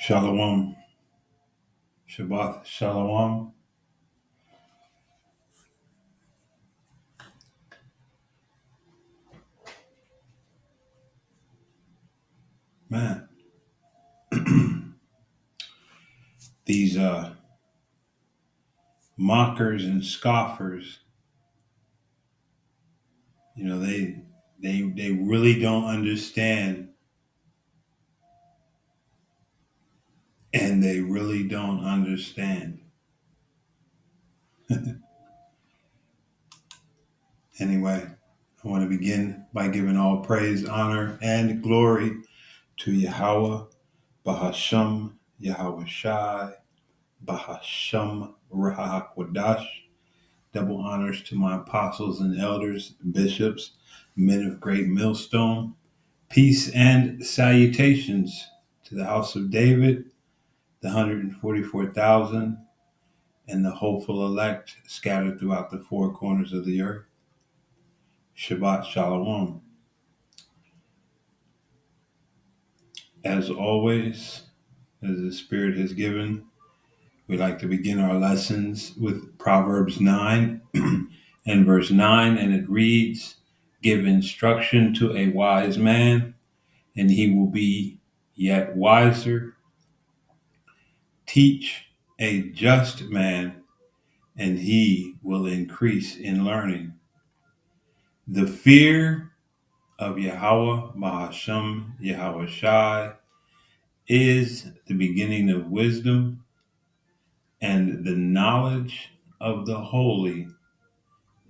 Shalom. Shabbat Shalom. Man, these mockers and scoffers, they really don't understand, and they really don't understand. Anyway, I want to begin by giving all praise, honor, and glory to Yahweh, Bahasham, Yahweh Shai, Bahasham, Rahakwadash. Double honors to my apostles and elders, bishops, men of great millstone. Peace and salutations to the house of David, the 144,000, and the hopeful elect scattered throughout the four corners of the earth. Shabbat Shalom. As always, as the Spirit has given, we like to begin our lessons with Proverbs 9 and verse 9, and it reads, "Give instruction to a wise man, and he will be yet wiser. Teach a just man, and he will increase in learning. The fear of Yahweh, Bahasham, Yahweh Shai, is the beginning of wisdom, and the knowledge of the holy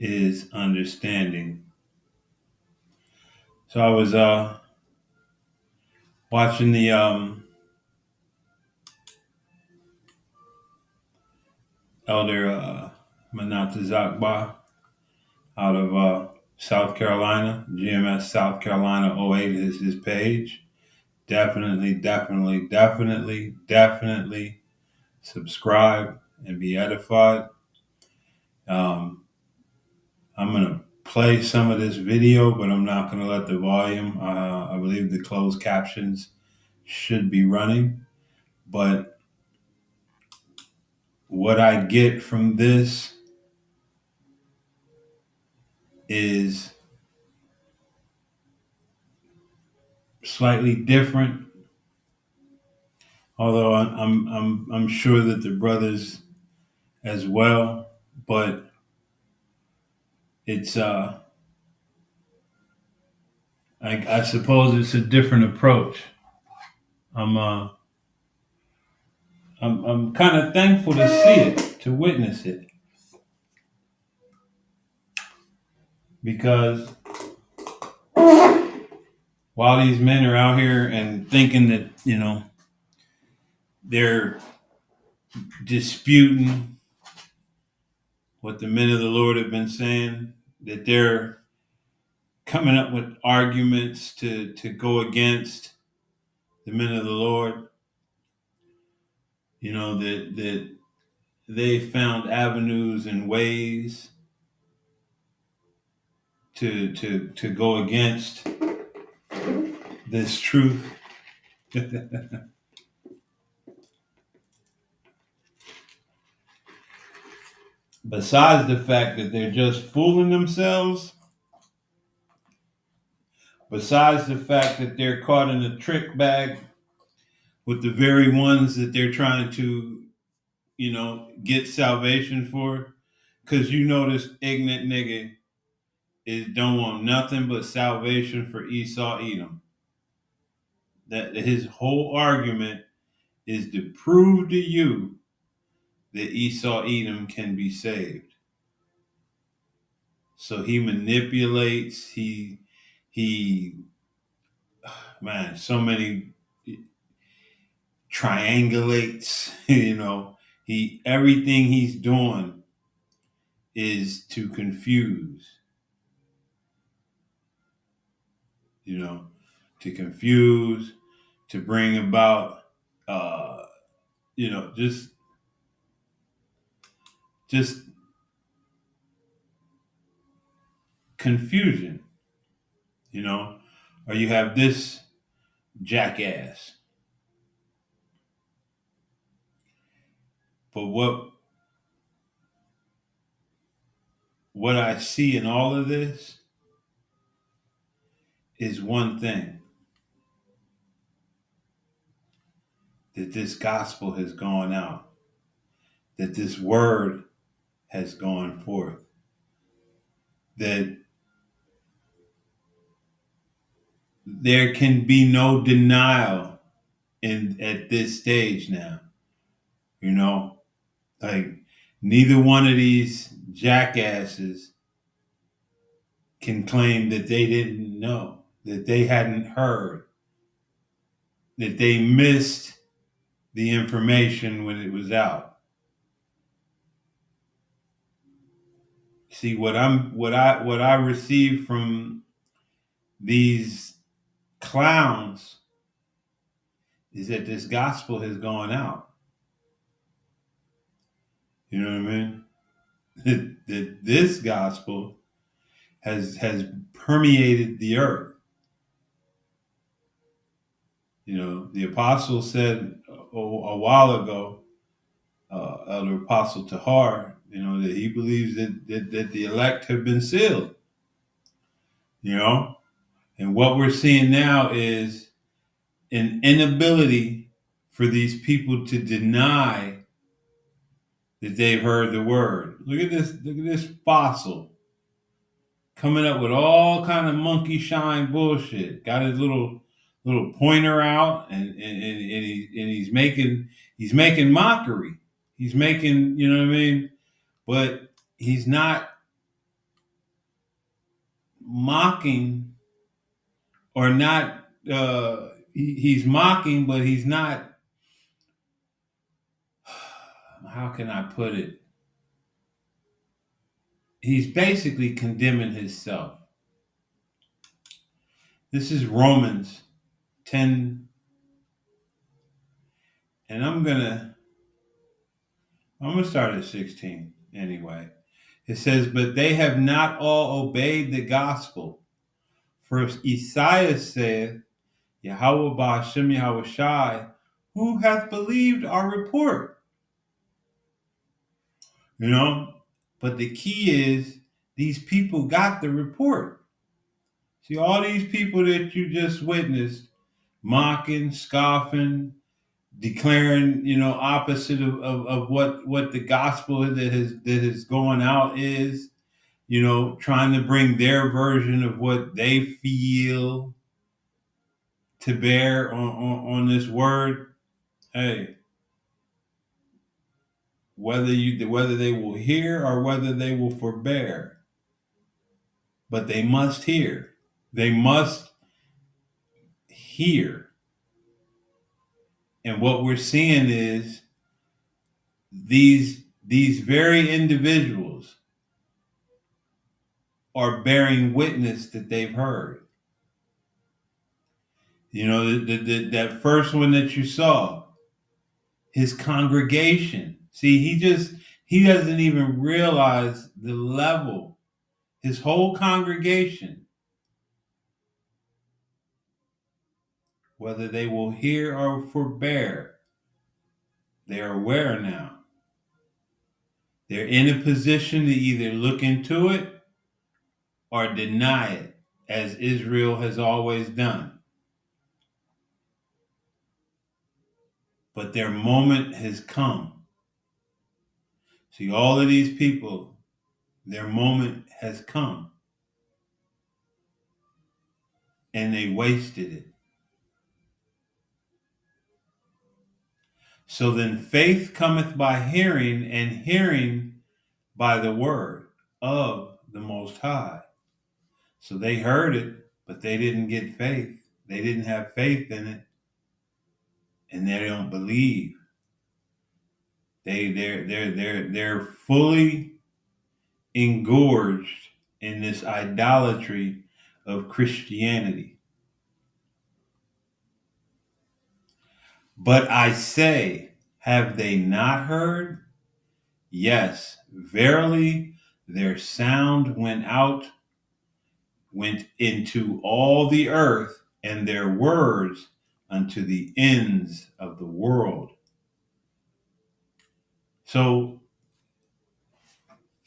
is understanding." So I was watching the elder Manata Zakba out of South Carolina, GMS South Carolina '08 is his page. Definitely subscribe and be edified. I'm going to play some of this video, but I'm not going to let the volume. I believe the closed captions should be running. But what I get from this is slightly different, although I'm sure that the brothers as well, but it's I suppose it's a different approach. I'm I'm kind of thankful to see it, to witness it, because while these men are out here and thinking that they're disputing what the men of the Lord have been saying, that they're coming up with arguments to go against the men of the Lord, that they found avenues and ways to go against this truth. Besides the fact that they're just fooling themselves, besides the fact that they're caught in a trick bag with the very ones that they're trying to, get salvation for, because this ignorant nigga don't want nothing but salvation for Esau Edom. That his whole argument is to prove to you that Esau Edom can be saved. So he manipulates, he so many triangulates, everything he's doing is to confuse, to confuse, to bring about, just confusion, or you have this jackass But what I see in all of this is one thing, that this gospel has gone out, that this word has gone forth, that there can be no denial at this stage now. You know, like neither one of these jackasses can claim that they didn't know, that they hadn't heard, that they missed the information when it was out. See, what I receive from these clowns is that this gospel has gone out. You know what I mean? That this gospel has permeated the earth. You know, the apostle said a while ago, Elder Apostle Tahar, you know, that he believes that the elect have been sealed. You know, and what we're seeing now is an inability for these people to deny that they've heard the word. Look at this fossil coming up with all kind of monkey shine bullshit. Got his little pointer out, and he's making mockery. He's making, you know what I mean? But he's not mocking, or not. He's mocking, but he's not. How can I put it? He's basically condemning himself. This is Romans 10, and I'm gonna start at 16 anyway. It says, "But they have not all obeyed the gospel. For Isaiah saith, Yahweh Ba'ashem Yahweh Shai, who hath believed our report?" You know? But the key is, these people got the report. See, all these people that you just witnessed, mocking, scoffing, declaring, you know, opposite of what the gospel that is going out is, you know, trying to bring their version of what they feel to bear on this word. Hey, whether they will hear or whether they will forbear, but they must hear. They must hear. And what we're seeing is these very individuals are bearing witness that they've heard. You know, that first one that you saw, his congregation. See, he doesn't even realize the level. His whole congregation, whether they will hear or forbear, they're aware now. They're in a position to either look into it or deny it, as Israel has always done. But their moment has come. See, all of these people, their moment has come. And they wasted it. So then faith cometh by hearing, and hearing by the word of the Most High. So they heard it, but they didn't get faith. They didn't have faith in it, and they don't believe. They're fully engorged in this idolatry of Christianity. But I say, have they not heard? Yes, verily, their sound went into all the earth, and their words unto the ends of the world. So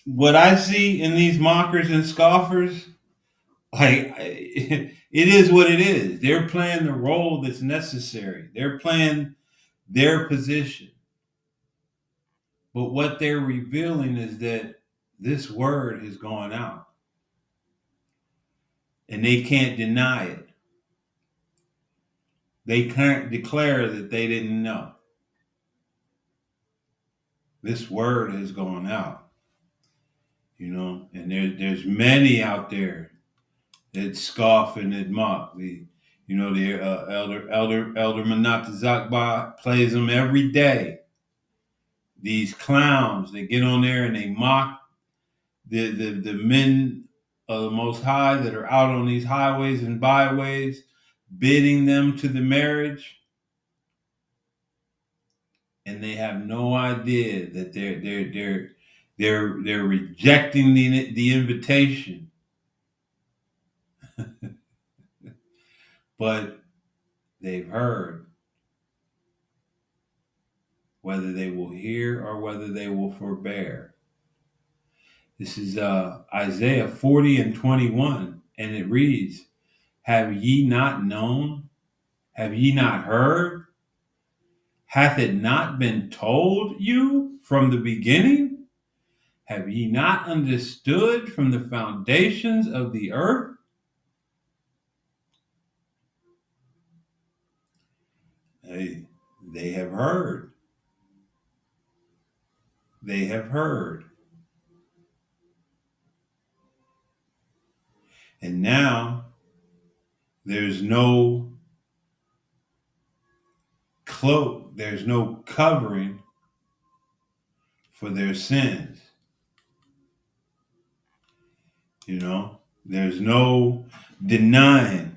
what I see in these mockers and scoffers, it is what it is. They're playing the role that's necessary. They're playing their position. But what they're revealing is that this word has gone out and they can't deny it. They can't declare that they didn't know. This word has gone out, and there's many out there that scoff and that mock. The elder Manatazakba plays them every day. These clowns, they get on there and they mock the men of the Most High that are out on these highways and byways, bidding them to the marriage, and they have no idea that they're rejecting the invitation. But they've heard, whether they will hear or whether they will forbear. This is Isaiah 40:21, and it reads, "Have ye not known? Have ye not heard? Hath it not been told you from the beginning? Have ye not understood from the foundations of the earth?" They have heard. They have heard. And now there's no cloak, there's no covering for their sins. There's no denying.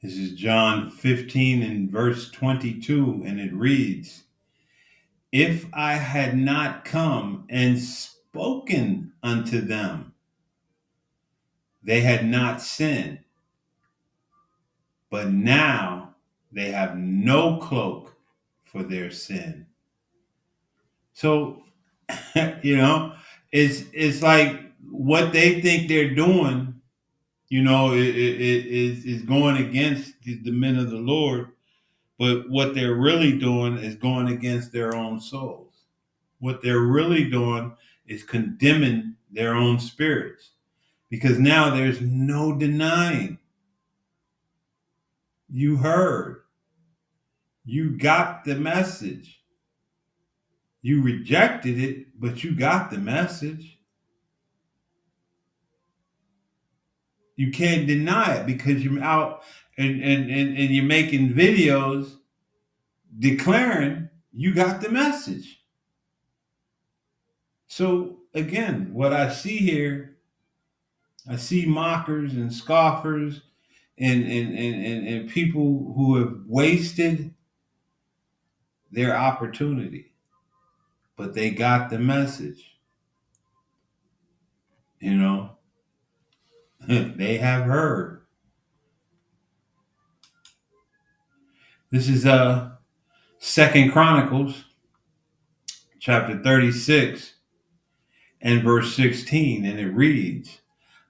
This is John 15 and verse 22, and it reads, "If I had not come and spoken unto them, they had not sinned. But now they have no cloak for their sin." So, it's like what they think they're doing, is going against the men of the Lord. But what they're really doing is going against their own souls. What they're really doing is condemning their own spirits, because now there's no denying. You heard. You got the message. You rejected it, but you got the message. You can't deny it because you're out and you're making videos declaring you got the message. So again, what I see here, I see mockers and scoffers and people who have wasted their opportunity, but they got the message. They have heard. This is Second Chronicles chapter 36 and verse 16, and it reads,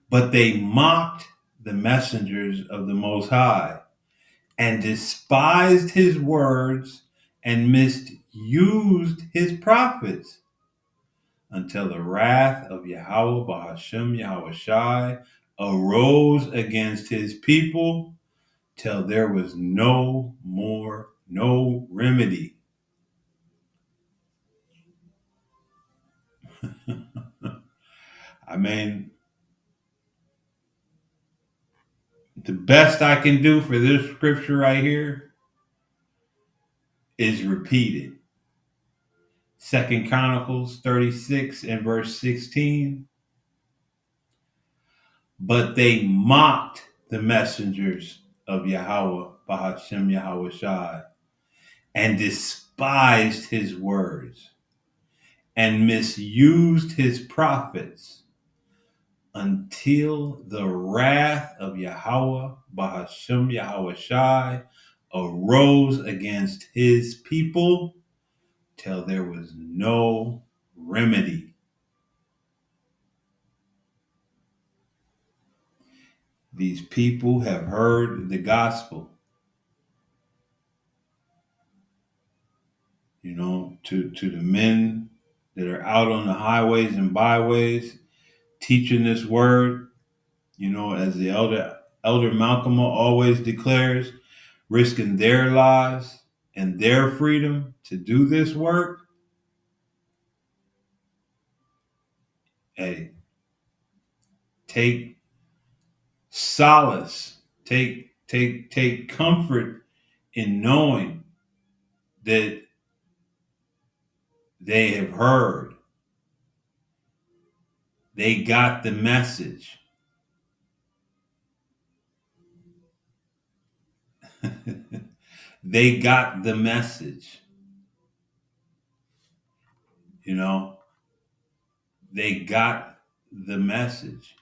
"But they mocked the messengers of the Most High and despised his words and misused his prophets until the wrath of Yahweh Bahashem Yahushai arose against his people till there was no remedy." I mean, the best I can do for this scripture right here is repeat it. Second Chronicles 36 and verse 16. But they mocked the messengers of Yahweh, Bahashem Yahweh Shai, and despised his words, and misused his prophets, until the wrath of Yahweh, Bahashem Yahweh Shai, arose against his people, till there was no remedy. These people have heard the gospel, to the men that are out on the highways and byways teaching this word, as the elder Malcolm always declares, risking their lives and their freedom to do this work. Hey, take solace, take comfort in knowing that they have heard. They got the message. They got the message. They got the message.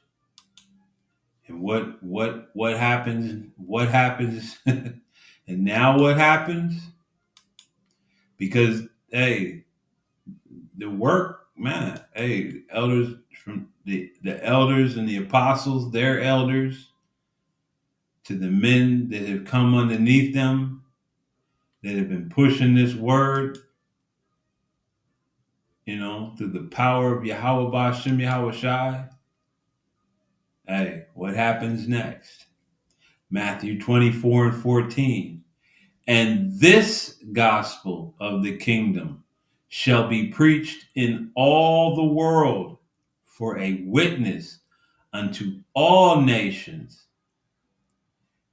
And what happens? What happens? And now what happens? Because hey, the work, man. Hey, elders from the elders and the apostles, their elders, to the men that have come underneath them, that have been pushing this word, through the power of Yahweh Ba'Shem Yahweh Shai. Hey, what happens next? Matthew 24 and 14. And this gospel of the kingdom shall be preached in all the world for a witness unto all nations,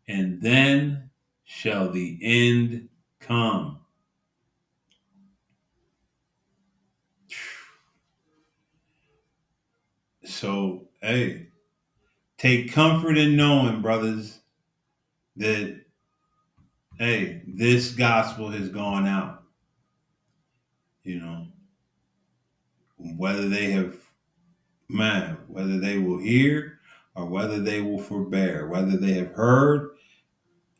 and then shall the end come. So, hey, take comfort in knowing, brothers, that, hey, this gospel has gone out. Whether they have, whether they will hear or whether they will forbear, whether they have heard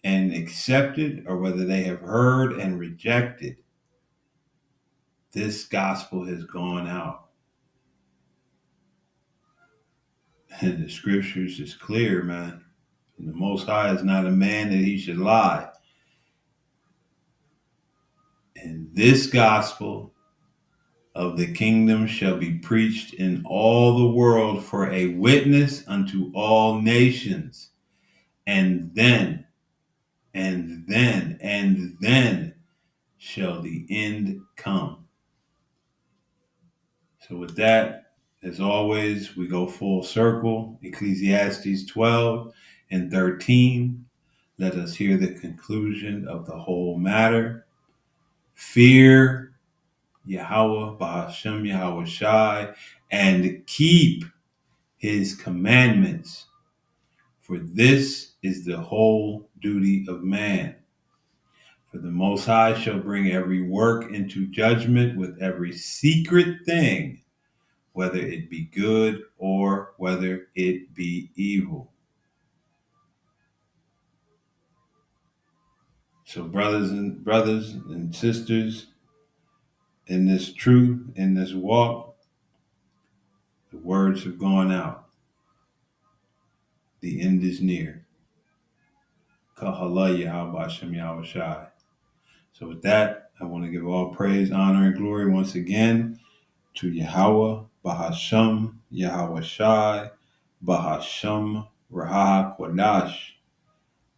and accepted or whether they have heard and rejected, this gospel has gone out. And the scriptures is clear, man. And the Most High is not a man that he should lie. And this gospel of the kingdom shall be preached in all the world for a witness unto all nations. And then shall the end come. So with that, as always, we go full circle. Ecclesiastes 12 and 13. Let us hear the conclusion of the whole matter. Fear Yahweh Ba'Shem Yahweh Shai, and keep his commandments, for this is the whole duty of man. For the Most High shall bring every work into judgment with every secret thing, whether it be good or whether it be evil. So brothers and sisters, in this truth, in this walk, the words have gone out. The end is near. Kahala Yahweh Shem Yahweh Shai. So with that, I want to give all praise, honor, and glory once again to Yahweh, Bahasham, Yahweh Shai, Bahasham, Raha Kwadash.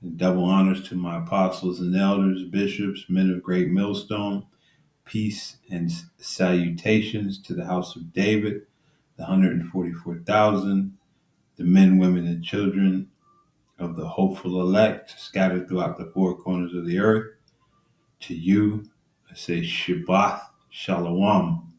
And double honors to my apostles and elders, bishops, men of great millstone. Peace and salutations to the house of David, the 144,000, the men, women, and children of the hopeful elect scattered throughout the four corners of the earth. To you, I say Shabbat Shalom.